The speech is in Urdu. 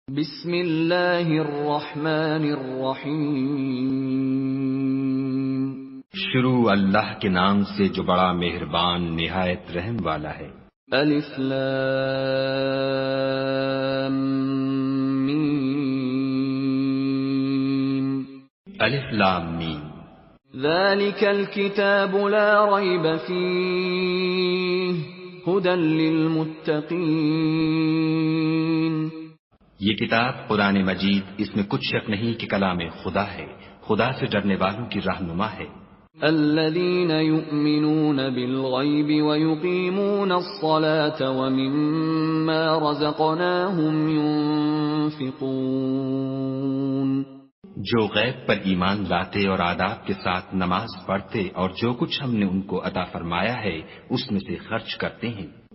بسم اللہ الرحمن الرحیم۔ شروع اللہ کے نام سے جو بڑا مہربان نہایت رحم والا ہے۔ الف لام میم۔ الف لام میم۔ ذلك الكتاب لا ریب فیہ ھدی للمتقین۔ یہ کتاب قرآن مجید، اس میں کچھ شک نہیں کہ کلام خدا ہے، خدا سے ڈرنے والوں کی رہنما ہے۔ الذين يؤمنون بالغيب ويقيمون الصلاة ومما رزقناهم ينفقون۔ جو غیب پر ایمان لاتے اور آداب کے ساتھ نماز پڑھتے اور جو کچھ ہم نے ان کو عطا فرمایا ہے اس میں سے خرچ کرتے ہیں۔